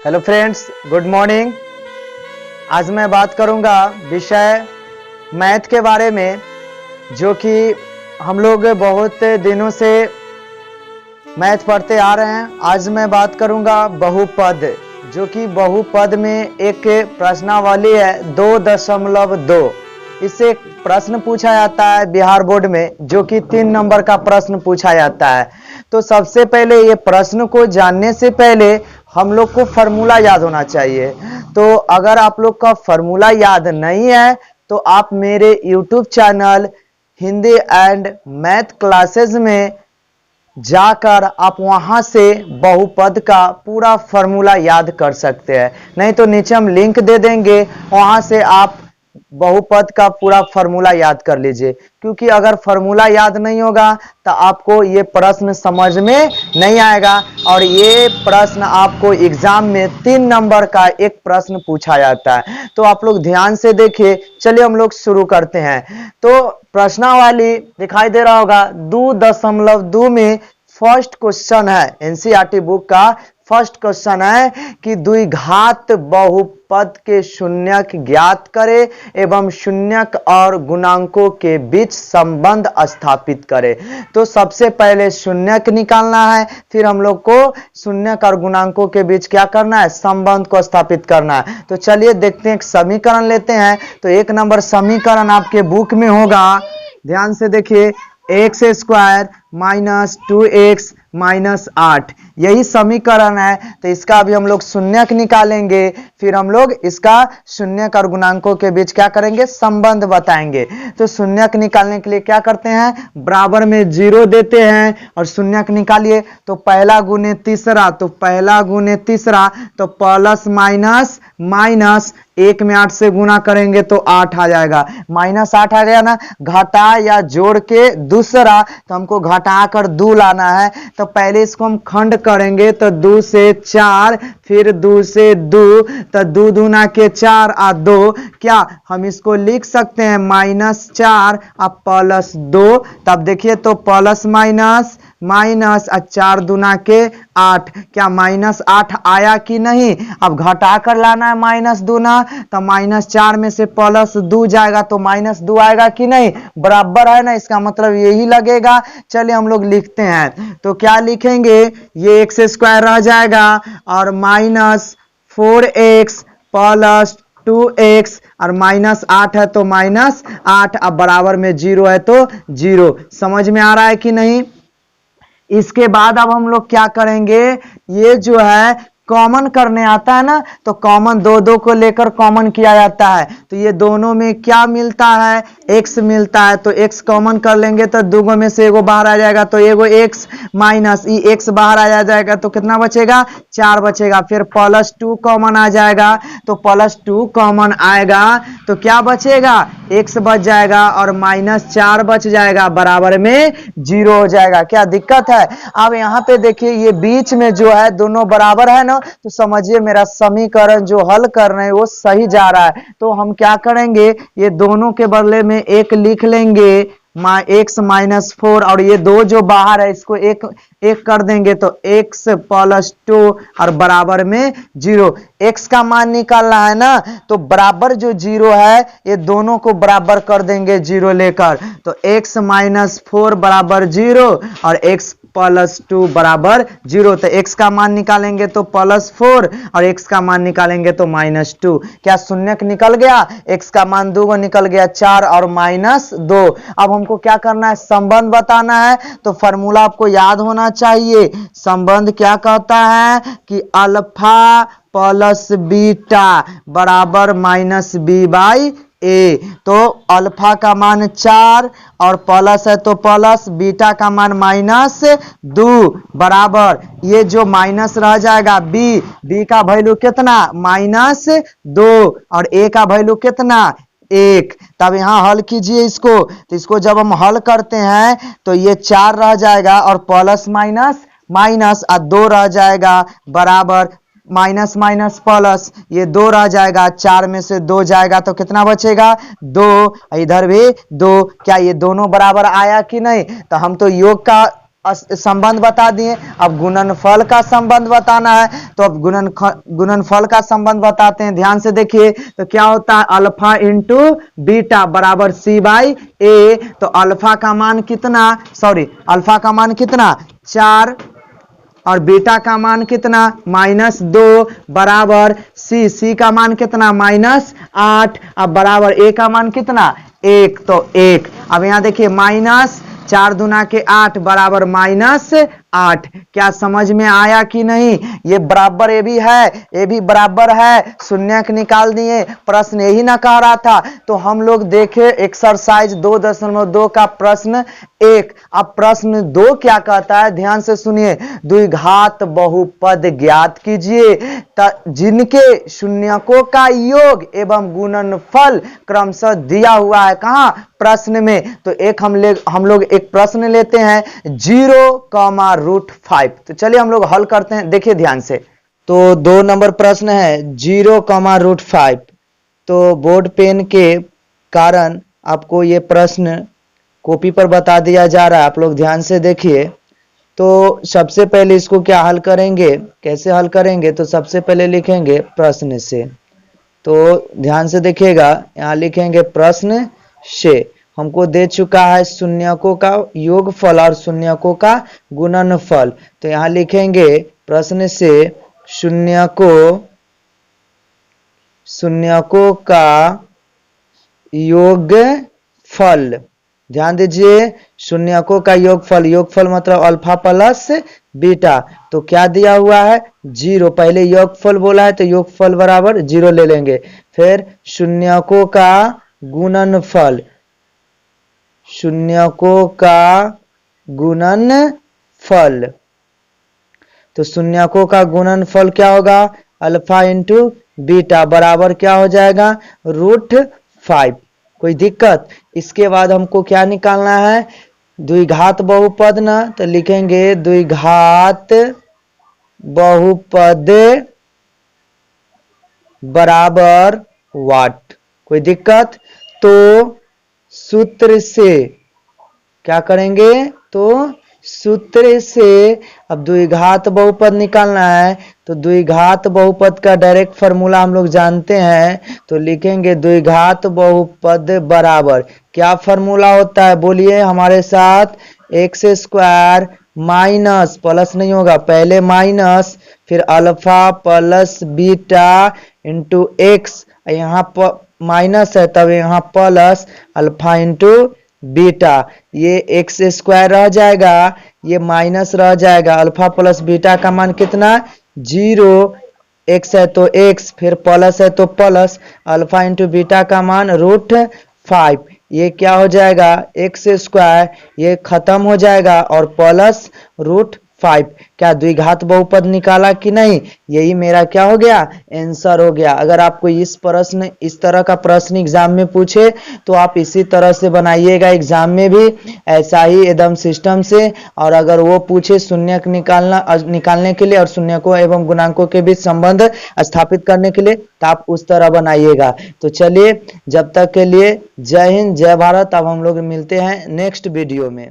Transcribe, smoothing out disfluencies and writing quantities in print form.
Hello friends, good morning. आज मैं बात करूंगा विषय मैथ के बारे में, जो कि हम लोग बहुत दिनों से मैथ पढ़ते आ रहे हैं। आज मैं बात करूंगा बहुपद, जो कि बहुपद में एक प्रश्नावली है 2.2। इससे एक प्रश्न पूछा जाता है बिहार बोर्ड में, जो कि 3 नंबर का प्रश्न पूछा जाता है। तो सबसे पहले ये प्रश्न को जानने से पहले हम लोग को फॉर्मूला याद होना चाहिए। तो अगर आप लोग का फॉर्मूला याद नहीं है तो आप मेरे YouTube channel Hindi and math classes में जाकर आप वहां से बहुपद का पूरा फॉर्मूला याद कर सकते हैं। नहीं तो नीचे हम लिंक दे देंगे, वहां से आप बहुपद का पूरा फॉर्मूला याद कर लीजिए। क्योंकि अगर फॉर्मूला याद नहीं होगा तो आपको ये प्रश्न समझ में नहीं आएगा, और ये प्रश्न आपको एग्जाम में 3 नंबर का एक प्रश्न पूछा जाता है। तो आप लोग ध्यान से देखिए। चलिए हम लोग शुरू करते हैं। तो प्रश्नावली दिखाई दे रहा होगा 2.2 में फर्स्ट क्वेश्चन है, एनसीईआरटी बुक का फर्स्ट क्वेश्चन है कि द्विघात बहुपद के शून्यक ज्ञात करे एवं शून्यक और गुणांकों के बीच संबंध स्थापित करे। तो सबसे पहले शून्यक निकालना है, फिर हम लोग को शून्यक और गुणांकों के बीच क्या करना है, संबंध को स्थापित करना है। तो चलिए देखते हैं, एक समीकरण लेते हैं। तो 1 नंबर समीकरण आपके बुक में होगा, ध्यान से देखिए, x square minus 2x minus 8, यही समीकरण है। तो इसका अभी हम लोग शून्यक निकालेंगे, फिर हम लोग इसका शून्यक और गुणांकों के बीच क्या करेंगे, संबंध बताएंगे। तो शून्यक निकालने के लिए क्या करते हैं, बराबर में 0 देते हैं और शून्यक निकालिए। तो पहला गुने तीसरा, तो पहला गुने तीसरा, तो प्लस माइनस माइनस, 1 में 8 से गुना करेंगे तो 8 आ जाएगा, माइनस 8 आ गया ना। घटा या जोड़ के दूसरा, तो हमको घटा कर 2 लाना है। तो पहले इसको हम खंड करेंगे, तो 2 से 4, फिर 2 से 2, तो 2 दूना के 4 और 2, क्या हम इसको लिख सकते हैं -4 और प्लस 2। तब देखिए तो प्लस माइनस माइनस और 4 दूना के 8, क्या -8 आया कि नहीं। अब घटा कर लाना है माइनस दूना, तो -4 में से प्लस 2 जाएगा तो -2 आएगा कि नहीं, बराबर है ना, इसका मतलब यही लगेगा। चलिए हम लोग लिखते हैं। तो क्या लिखेंगे, ये एक्स स्क्वायर रह जाएगा और -4x प्लस 2x और -8 है तो -8, अब बराबर में 0 है तो 0। समझ में आ रहा है कि नहीं। इसके बाद अब हम लोग क्या करेंगे, ये जो है कॉमन करने आता है ना, तो कॉमन 2 को लेकर कॉमन किया जाता है। तो ये दोनों में क्या मिलता है, x मिलता है। तो x कॉमन कर लेंगे तो 2 में से एगो बाहर आ जाएगा, तो एगो x माइनस x बाहर आ जाएगा, तो कितना बचेगा, 4 बचेगा। फिर प्लस 2 कॉमन आ जाएगा, तो प्लस 2 कॉमन आएगा तो क्या बचेगा, x बच जाएगा और -4 बच जाएगा, बराबर में 0 हो जाएगा। क्या दिक्कत है। अब यहाँ पे देखिए, ये बीच में जो है दोनों बराबर है ना, तो समझिए मेरा समीकरण जो हल कर रहे हैं वो सही जा रहा है। तो हम क्या करेंगे, ये दोनों के बदले में एक लिख लेंगे, x माइनस 4, और ये 2 जो बाहर है इसको एक कर देंगे, तो x प्लस 2 और बराबर में 0। x का मान निकालना है ना, तो बराबर जो 0 है ये दोनों को बराबर कर देंगे 0 लेकर। तो x माइनस 4 बराबर 0 और x प्लस 2 बराबर 0। तो x का मान निकालेंगे तो +4 और x का मान निकालेंगे तो -2। क्या शून्यक निकल गया, x का मान 2 निकल गया, 4 और -2। अब हमको क्या करना है, संबंध बताना है। तो फॉर्मूला आपको याद होना चाहिए। संबंध क्या कहता है कि अल्फा प्लस बीटा बराबर -b/a। तो अल्फा का मान 4 और प्लस है तो प्लस, बीटा का मान -2 बराबर, ये जो माइनस रह जाएगा b का वैल्यू कितना, -2 और a का वैल्यू कितना, 1। तब यहाँ हल कीजिए इसको। तो इसको जब हम हल करते हैं तो ये 4 रह जाएगा और प्लस माइनस माइनस और 2 रह जाएगा, बराबर माइनस माइनस प्लस, ये 2 रह जाएगा, 4 में से 2 जाएगा तो कितना बचेगा, 2। इधर भी 2। क्या ये दोनों बराबर आया कि नहीं। तो हम तो योग का संबंध बता दिए। अब गुणनफल का संबंध बताना है, तो अब गुणनफल का संबंध बताते हैं। ध्यान से देखिए, तो क्या होता है, अल्फा इंटू बीटा बराबर सी बाई ए। तो अल्फा का मान कितना, अल्फा का मान कितना 4 और बीटा का मान कितना -2 बराबर सी का मान कितना -8। अब बराबर ए का मान कितना 1, तो 1। अब यहां देखिए -4 दूना के 8 बराबर -8। क्या समझ में आया कि नहीं? ये बराबर ये भी है, ये भी बराबर है, शून्यक निकाल दिए। प्रश्न यही ना कह रहा था। तो हम लोग देखे एक्सरसाइज 2.2 का प्रश्न 1। अब प्रश्न 2 क्या कहता है, ध्यान से सुनिए। द्विघात बहुपद ज्ञात कीजिए जिनके शून्यकों का योग एवं गुणनफल क्रमशः दिया हुआ है। कहां? प्रश्न में। तो एक हम लोग एक प्रश्न लेते हैं 0,√5। तो चलिए हम लोग हल करते हैं, देखिए ध्यान से। तो 2 नंबर प्रश्न है 0,√5। तो बोर्ड पेन के कारण आपको ये प्रश्न कॉपी पर बता दिया जा रहा है, आप लोग ध्यान से देखिए। तो सबसे पहले इसको क्या हल करेंगे, कैसे हल करेंगे, तो सबसे पहले लिखेंगे प्रश्न से। तो ध्यान से देखिएगा, यहाँ लिखेंगे प्रश्न से। हमको दे चुका है शून्यकों का योगफल और शून्यकों का गुणनफल। तो यहाँ लिखेंगे प्रश्न से शून्यकों का योगफल। ध्यान दीजिए, शून्यकों का योगफल मतलब अल्फा प्लस बीटा। तो क्या दिया हुआ है 0। पहले योगफल बोला है तो योगफल बराबर 0 ले लेंगे। फिर शून्यकों का गुणनफल, शून्यकों का गुणनफल। तो शून्यकों का गुणनफल क्या होगा, अल्फा इंटू बीटा बराबर क्या हो जाएगा √5। कोई दिक्कत? इसके बाद हमको क्या निकालना है, द्विघात बहुपद ना, तो लिखेंगे द्विघात बहुपद बराबर वाट। कोई दिक्कत? तो सूत्र से क्या करेंगे, तो सूत्र से अब द्विघात बहुपद निकालना है। तो द्विघात बहुपद का डायरेक्ट फार्मूला हम लोग जानते हैं। तो लिखेंगे द्विघात बहुपद बराबर, क्या फार्मूला होता है बोलिए हमारे साथ, x² माइनस, प्लस नहीं होगा, पहले माइनस फिर alpha plus beta into x. यहाँ माइनस है तब यहाँ प्लस अल्फा इंटू बीटा। ये x² रह जाएगा, ये माइनस रह जाएगा। अल्फा प्लस बीटा का मान कितना 0, x है तो x, फिर प्लस है तो प्लस, अल्फा इंटू बीटा का मान √5। ये क्या हो जाएगा x², ये खत्म हो जाएगा और प्लस √5। क्या द्विघात बहुपद निकाला कि नहीं? यही मेरा क्या हो गया, आंसर हो गया। अगर आपको इस तरह का प्रश्न एग्जाम में पूछे तो आप इसी तरह से बनाइएगा एग्जाम में भी, ऐसा ही एकदम सिस्टम से। और अगर वो पूछे शून्यक निकालने के लिए और शून्यकों एवं गुणांकों के बीच संबंध स्थापित करने के लिए, तो आप उस तरह बनाइएगा। तो चलिए, जब तक के लिए जय हिंद, जय भारत। अब हम लोग मिलते हैं नेक्स्ट वीडियो में।